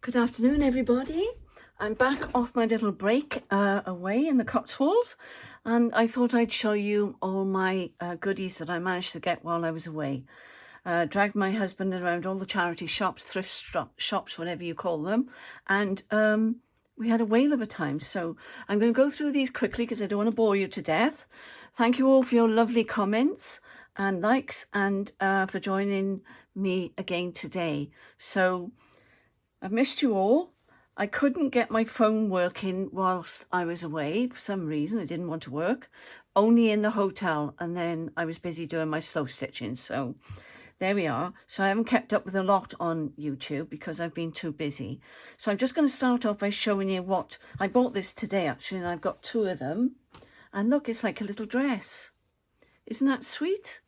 Good afternoon, everybody. I'm back off my little break away in the Cotswolds, and I thought I'd show you all my goodies that I managed to get while I was away. Dragged my husband around all the charity shops, thrift shops, whatever you call them, and we had a whale of a time. So I'm going to go through these quickly because I don't want to bore you to death. Thank you all for your lovely comments and likes, and for joining me again today. So I've missed you all. I couldn't get my phone working whilst I was away for some reason. It didn't want to work, only in the hotel, and then I was busy doing my slow stitching. So there we are. So I haven't kept up with a lot on YouTube because I've been too busy. So I'm just going to start off by showing you what I bought this today actually, and I've got two of them. And look, it's like a little dress. Isn't that sweet?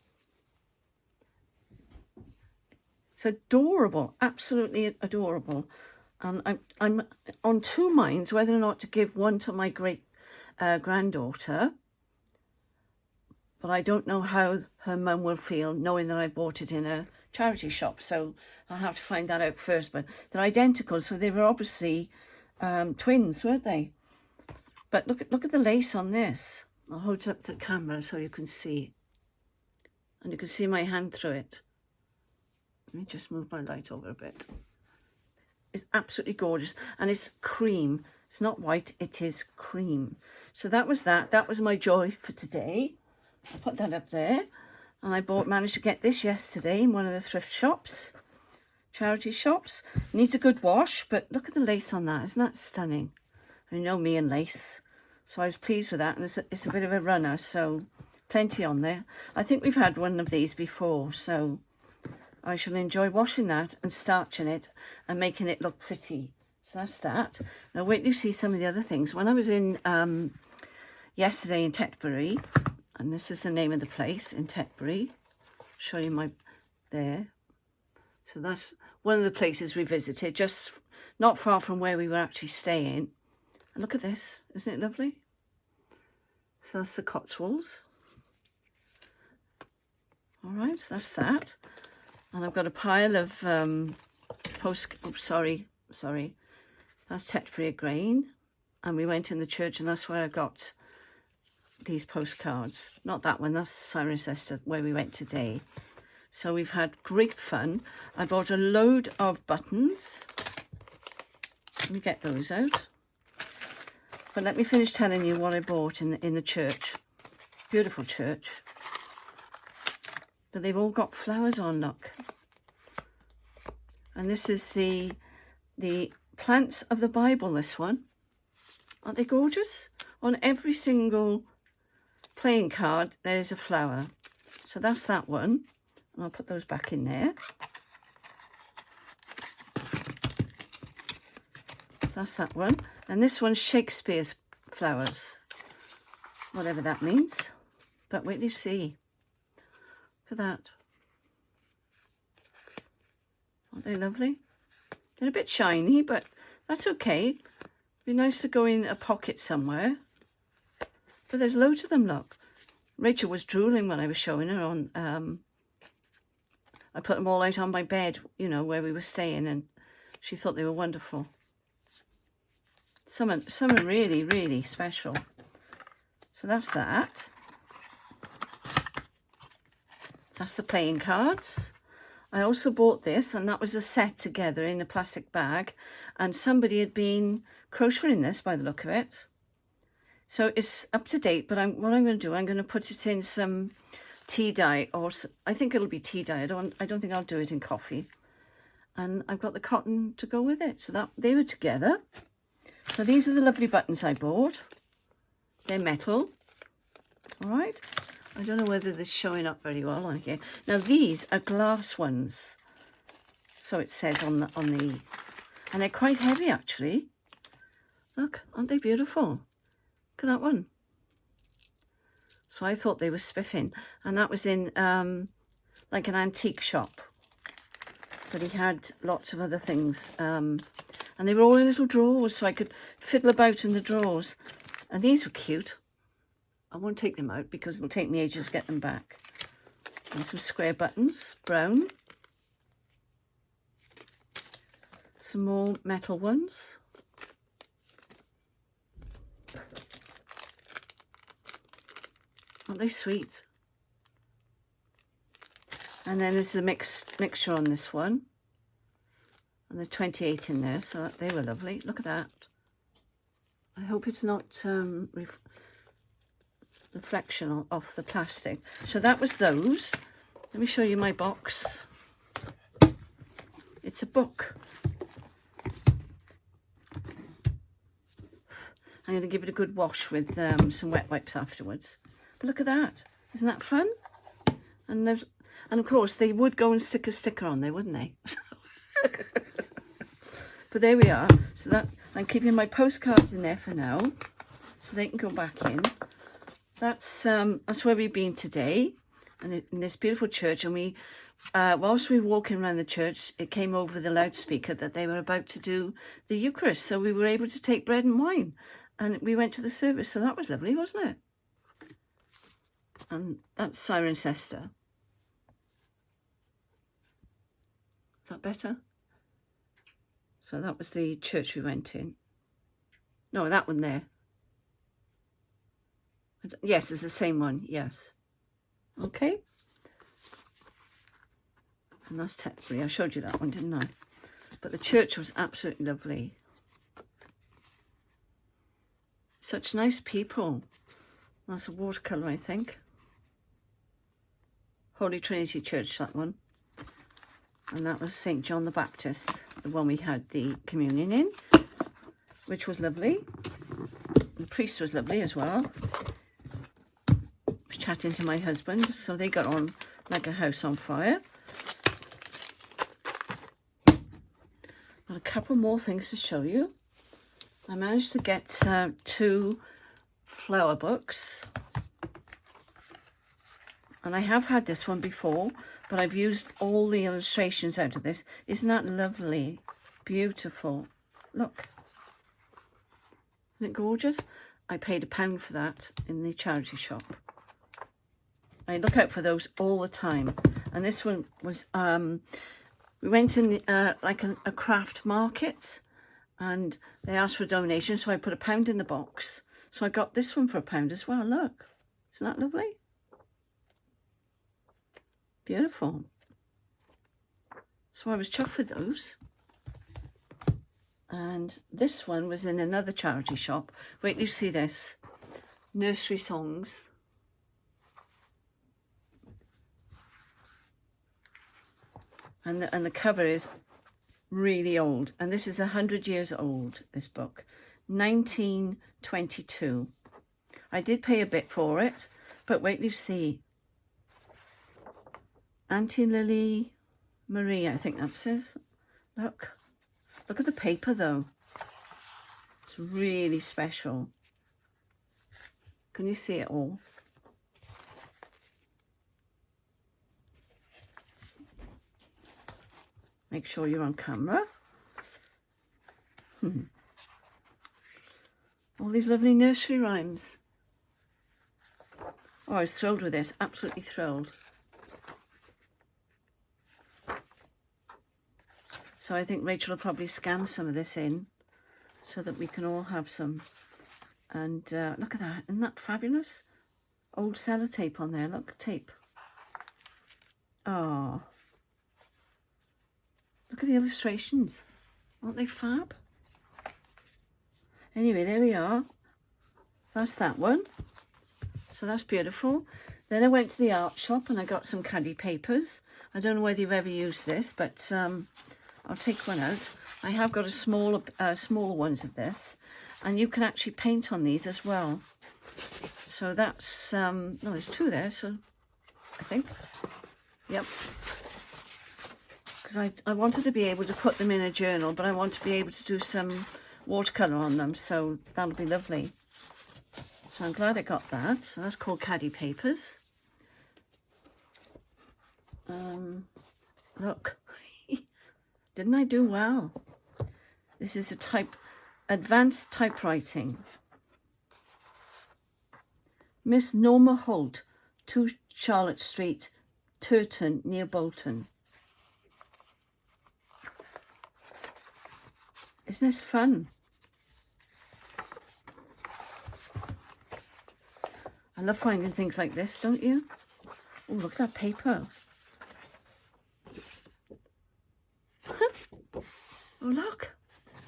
It's adorable, absolutely adorable. And I'm on two minds whether or not to give one to my great granddaughter, but I don't know how her mum will feel knowing that I bought it in a charity shop. So I'll have to find that out first. But they're identical, so they were obviously twins, weren't they? But look at the lace on this. I'll hold it up to the camera so you can see, and you can see my hand through it. Let me just move my light over a bit. It's absolutely gorgeous, and it's cream. It's not white, it is cream. So that was that. That was my joy for today. I'll put that up there. And I managed to get this yesterday in one of the thrift shops, charity shops. Needs a good wash, but look at the lace on that. Isn't that stunning? You know me and lace. So I was pleased with that, and it's a bit of a runner, so plenty on there. I think we've had one of these before, so I shall enjoy washing that and starching it and making it look pretty. So that's that. Now wait till you see some of the other things. When I was in yesterday in Tetbury, and this is the name of the place in Tetbury, show you there. So that's one of the places we visited, just not far from where we were actually staying. And look at this, isn't it lovely? So that's the Cotswolds. All right, so that's that. And I've got a pile of sorry. That's Tetbury again. And we went in the church, and that's where I got these postcards. Not that one, that's Cirencester, where we went today. So we've had great fun. I bought a load of buttons. Let me get those out. But let me finish telling you what I bought in the church. Beautiful church. But they've all got flowers on, look. And this is the plants of the Bible, this one. Aren't they gorgeous? On every single playing card, there is a flower. So that's that one. And I'll put those back in there. That's that one. And this one's Shakespeare's flowers. Whatever that means. But wait till you see. Look at that. Aren't they lovely? They're a bit shiny, but that's okay. It'd be nice to go in a pocket somewhere. But there's loads of them, look. Rachel was drooling when I was showing her on... I put them all out on my bed, you know, where we were staying, and she thought they were wonderful. Some are really, really special. So that's that. That's the playing cards. I also bought this, and that was a set together in a plastic bag, and somebody had been crocheting this by the look of it. So it's up to date, but what I'm going to do, I'm going to put it in some tea dye, or I think it'll be tea dye. I don't think I'll do it in coffee. And I've got the cotton to go with it. So that they were together. So these are the lovely buttons I bought. They're metal. All right. I don't know whether they're showing up very well on here. Now these are glass ones. So it says on the, and they're quite heavy actually. Look, aren't they beautiful? Look at that one. So I thought they were spiffing, and that was in like an antique shop. But he had lots of other things. And they were all in little drawers, so I could fiddle about in the drawers. And these were cute. I won't take them out because it'll take me ages to get them back. And some square buttons, brown. Some more metal ones. Aren't they sweet? And then there's a mixture on this one. And there's 28 in there, so they were lovely. Look at that. I hope it's not reflection off the plastic. So that was those. Let me show you my box. It's a book. I'm going to give it a good wash with some wet wipes afterwards. But look at that. Isn't that fun? And of course, they would go and stick a sticker on there, wouldn't they? But there we are. So that I'm keeping my postcards in there for now, so they can go back in. That's where we've been today, and in this beautiful church. And we, whilst we were walking around the church, it came over the loudspeaker that they were about to do the Eucharist. So we were able to take bread and wine, and we went to the service. So that was lovely, wasn't it? And that's Cirencester. Is that better? So that was the church we went in. No, that one there. Yes, it's the same one, yes. Okay. And that's Tetbury. I showed you that one, didn't I? But the church was absolutely lovely. Such nice people. That's a watercolour, I think. Holy Trinity Church, that one. And that was St. John the Baptist, the one we had the communion in, which was lovely. The priest was lovely as well. I was chatting to my husband, so they got on like a house on fire. Got a couple more things to show you. I managed to get 2 flower books. And I have had this one before, but I've used all the illustrations out of this. Isn't that lovely? Beautiful. Look. Isn't it gorgeous? I paid £1 for that in the charity shop. I look out for those all the time. And this one was, we went in like a craft market, and they asked for a donation, so I put £1 in the box. So I got this one for £1 as well. Look. Isn't that lovely? Beautiful. So I was chuffed with those. And this one was in another charity shop. Wait till you see this. Nursery Songs. And the cover is really old. And this is 100 years old, this book. 1922. I did pay a bit for it, but wait till you see. Auntie Lily Marie, I think that says. Look at the paper though. It's really special. Can you see it all? Make sure you're on camera. All these lovely nursery rhymes. Oh, I was thrilled with this, absolutely thrilled. So I think Rachel will probably scan some of this in so that we can all have some. And look at that. Isn't that fabulous? Old sellotape on there. Look, tape. Oh. Look at the illustrations. Aren't they fab? Anyway, there we are. That's that one. So that's beautiful. Then I went to the art shop and I got some Caddy Papers. I don't know whether you've ever used this, but I'll take one out. I have got a smaller ones of this, and you can actually paint on these as well. So that's no, there's 2 there. So I think, yep. Because I wanted to be able to put them in a journal, but I want to be able to do some watercolor on them. So that'll be lovely. So I'm glad I got that. So that's called Caddy Papers. Look. Didn't I do well? This is advanced typewriting. Miss Norma Holt, 2 Charlotte Street, Turton, near Bolton. Isn't this fun? I love finding things like this, don't you? Oh, look at that paper. Oh, look.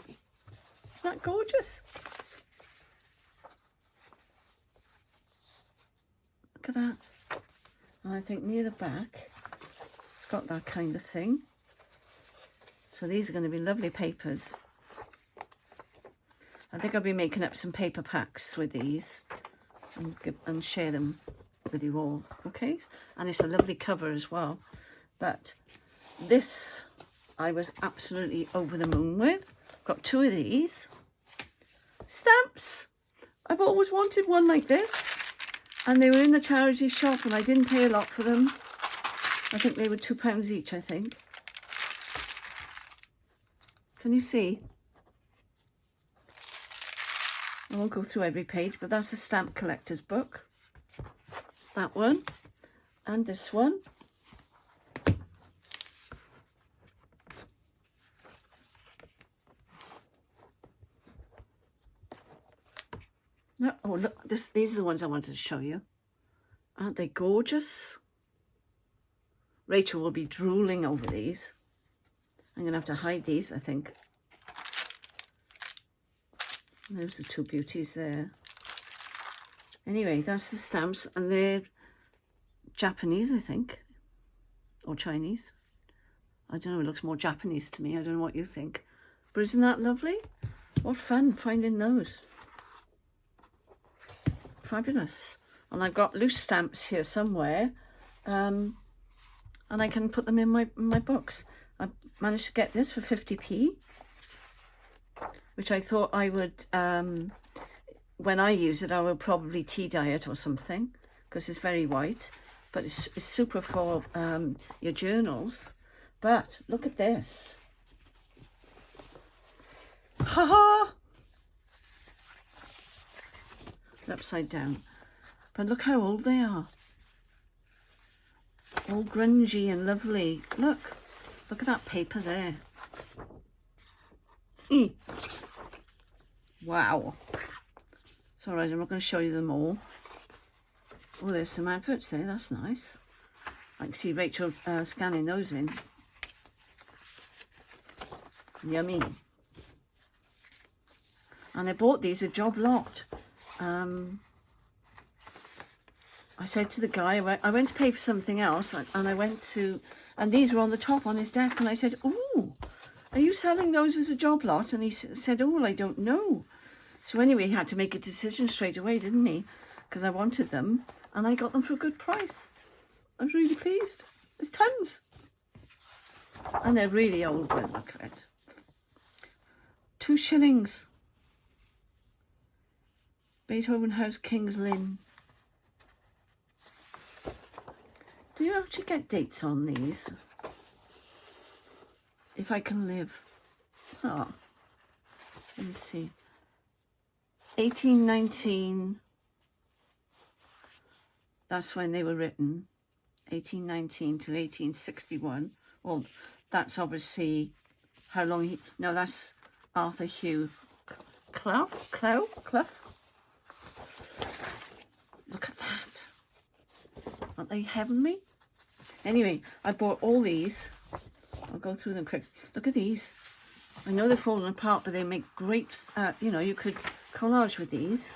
Isn't that gorgeous? Look at that. And I think near the back, it's got that kind of thing. So these are going to be lovely papers. I think I'll be making up some paper packs with these and share them with you all, okay? And it's a lovely cover as well. But this I was absolutely over the moon with. Got 2 of these. Stamps! I've always wanted one like this. And they were in the charity shop and I didn't pay a lot for them. I think they were £2 each, I think. Can you see? I won't go through every page, but that's a stamp collector's book. That one. And this one. Oh, look, these are the ones I wanted to show you. Aren't they gorgeous? Rachel will be drooling over these. I'm going to have to hide these, I think. Those are 2 beauties there. Anyway, that's the stamps, and they're Japanese, I think. Or Chinese. I don't know, it looks more Japanese to me. I don't know what you think. But isn't that lovely? What fun finding those. Fabulous. And I've got loose stamps here somewhere, and I can put them in my books. I managed to get this for 50p, which I thought I would, when I use it, I will probably tea dye it or something, because it's very white, but it's super for your journals. But look at this. Ha ha! Upside down. But look how old they are. All grungy and lovely. Look at that paper there. Wow. It's alright, I'm not going to show you them all. Oh, there's some adverts there, that's nice. I can see Rachel scanning those in. Yummy. And I bought these a job lot. I said to the guy, I went to pay for something else, and I went to, and these were on the top on his desk, and I said, oh, are you selling those as a job lot? And he said, oh, well, I don't know. So anyway, he had to make a decision straight away, didn't he? Because I wanted them, and I got them for a good price. I was really pleased. There's tons. And they're really old, but look at it. 2 shillings. Beethoven House, King's Lynn. Do you actually get dates on these? If I can live. Oh, let me see. 1819. That's when they were written. 1819 to 1861. Well, that's obviously how long he... No, that's Arthur Hugh Clough. Look at that. Aren't they heavenly? Anyway, I bought all these. I'll go through them quick. Look at these. I know they're falling apart, but they make great, you know, you could collage with these.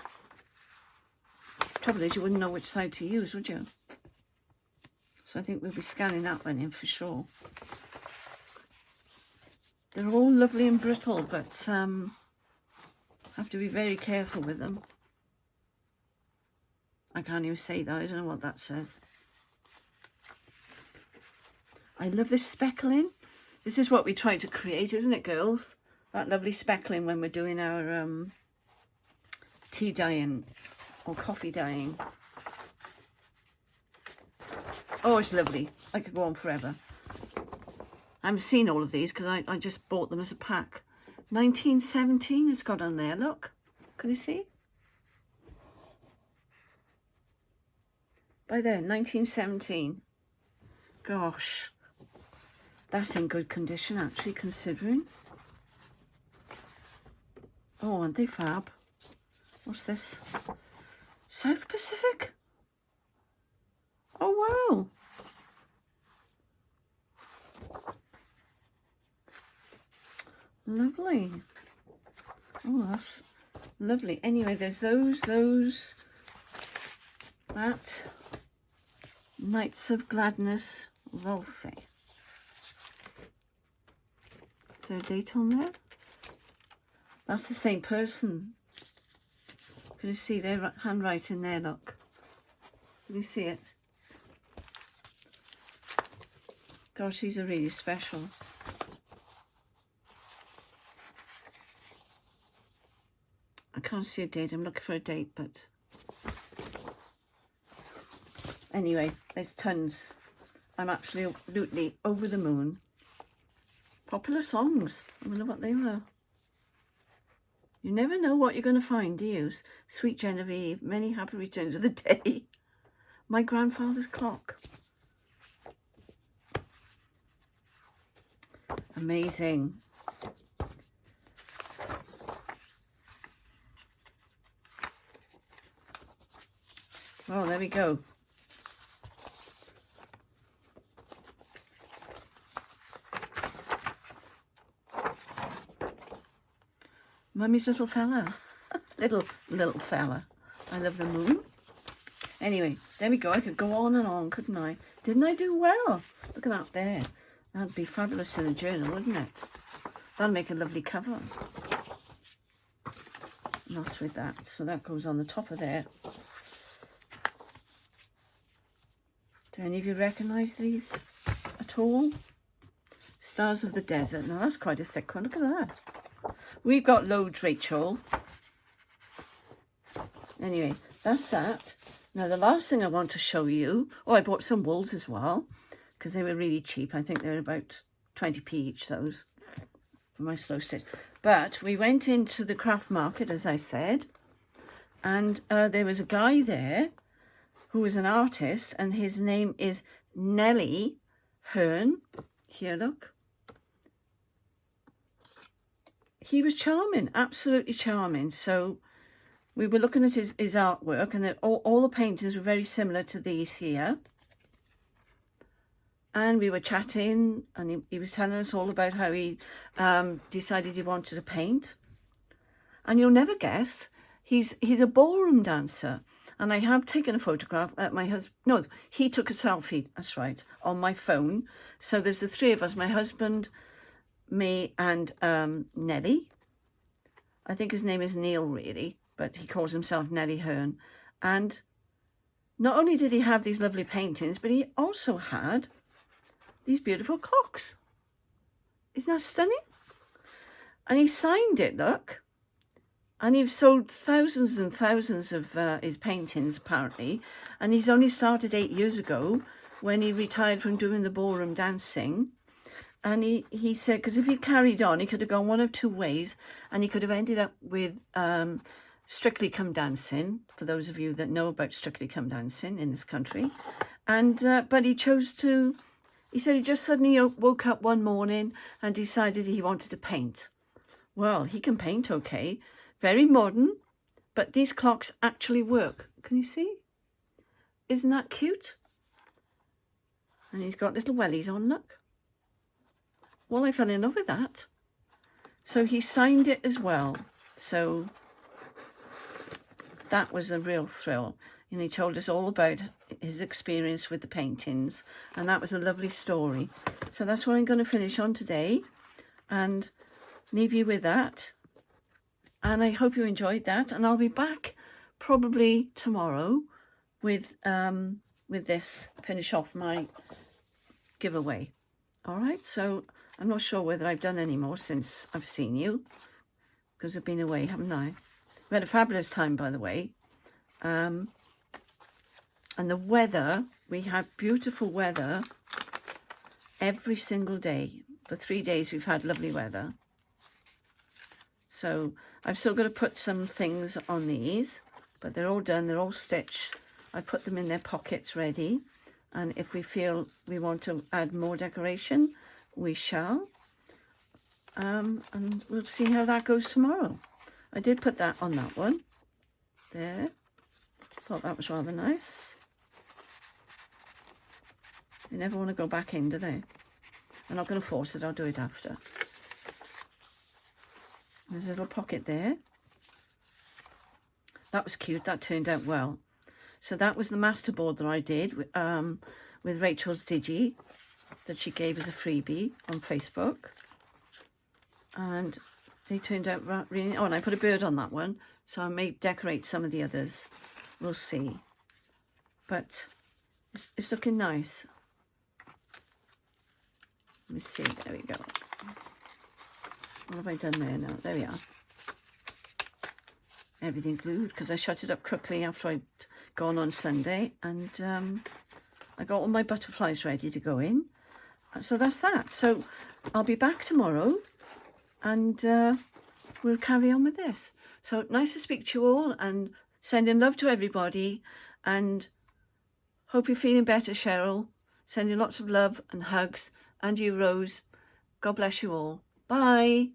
Trouble is, you wouldn't know which side to use, would you? So I think we'll be scanning that one in for sure. They're all lovely and brittle, but have to be very careful with them. I can't even say that. I don't know what that says. I love this speckling. This is what we try to create, isn't it, girls? That lovely speckling when we're doing our tea dyeing or coffee dyeing. Oh, it's lovely. I could go on forever. I haven't seen all of these because I just bought them as a pack. 1917 it's got on there, look. Can you see? By there, 1917. Gosh. That's in good condition, actually, considering. Oh, aren't they fab? What's this? South Pacific? Oh, wow. Lovely. Oh, that's lovely. Anyway, there's those, that, Nights of Gladness, Valse. Is there a date on there? That's the same person. Can you see their handwriting there, look? Can you see it? Gosh, these are really special. I can't see a date. I'm looking for a date, but anyway, there's tons. I'm absolutely over the moon. Popular songs. I wonder what they were. You never know what you're going to find, do you? Sweet Genevieve, many happy returns of the day. My grandfather's clock. Amazing. Oh, there we go. Mummy's little fella. little fella. I love the moon. Anyway, there we go. I could go on and on, couldn't I? Didn't I do well? Look at that there. That'd be fabulous in a journal, wouldn't it? That'll make a lovely cover. And that's with that. So that goes on the top of there. Do any of you recognise these at all? Stars of the Desert. Now that's quite a thick one. Look at that. We've got loads, Rachel. Anyway, that's that. Now the last thing I want to show you. Oh, I bought some wools as well, because they were really cheap. I think they're about 20p each, those, for my slow stitch. But we went into the craft market, as I said, and there was a guy there who was an artist, and his name is Nelly Hearn. Here, look. He was charming, absolutely charming. So we were looking at his artwork, and all the paintings were very similar to these here. And we were chatting, and he was telling us all about how he decided he wanted to paint. And you'll never guess, he's a ballroom dancer. And I have taken a photograph at my husband. No, he took a selfie, that's right, on my phone. So there's the three of us, my husband, me, and Nelly. I think his name is Neil, really, but he calls himself Nelly Hearn. And not only did he have these lovely paintings, but he also had these beautiful clocks. Isn't that stunning? And he signed it, look. And he's sold thousands and thousands of his paintings, apparently. And he's only started 8 years ago, when he retired from doing the ballroom dancing. And he said, because if he carried on, he could have gone one of two ways, and he could have ended up with Strictly Come Dancing, for those of you that know about Strictly Come Dancing in this country. And but he chose to, he said he just suddenly woke up one morning and decided he wanted to paint. Well, he can paint okay, very modern, but these clocks actually work. Can you see? Isn't that cute? And he's got little wellies on, look. Well, I fell in love with that. So he signed it as well. So that was a real thrill. And he told us all about his experience with the paintings. And that was a lovely story. So that's what I'm going to finish on today. And leave you with that. And I hope you enjoyed that. And I'll be back probably tomorrow with this, finish off my giveaway. All right, so I'm not sure whether I've done any more since I've seen you, because I've been away, haven't I? We had a fabulous time, by the way. And the weather, we had beautiful weather every single day. For 3 days we've had lovely weather. So I've still got to put some things on these, but they're all done, they're all stitched. I put them in their pockets ready. And if we feel we want to add more decoration, we shall. And we'll see how that goes tomorrow. I did put that on that one. There. Thought that was rather nice. You never want to go back in, do they? I'm not going to force it, I'll do it after. There's a little pocket there. That was cute, that turned out well. So that was the masterboard that I did with Rachel's Digi that she gave as a freebie on Facebook. And they turned out really... Oh, and I put a bird on that one, so I may decorate some of the others. We'll see. But it's looking nice. Let me see, there we go. What have I done there now? There we are. Everything glued, because I shut it up quickly after I'd gone on Sunday. And I got all my butterflies ready to go in. So that's that. So I'll be back tomorrow and we'll carry on with this. So nice to speak to you all and sending love to everybody. And hope you're feeling better, Cheryl. Sending lots of love and hugs. And you, Rose. God bless you all. Bye.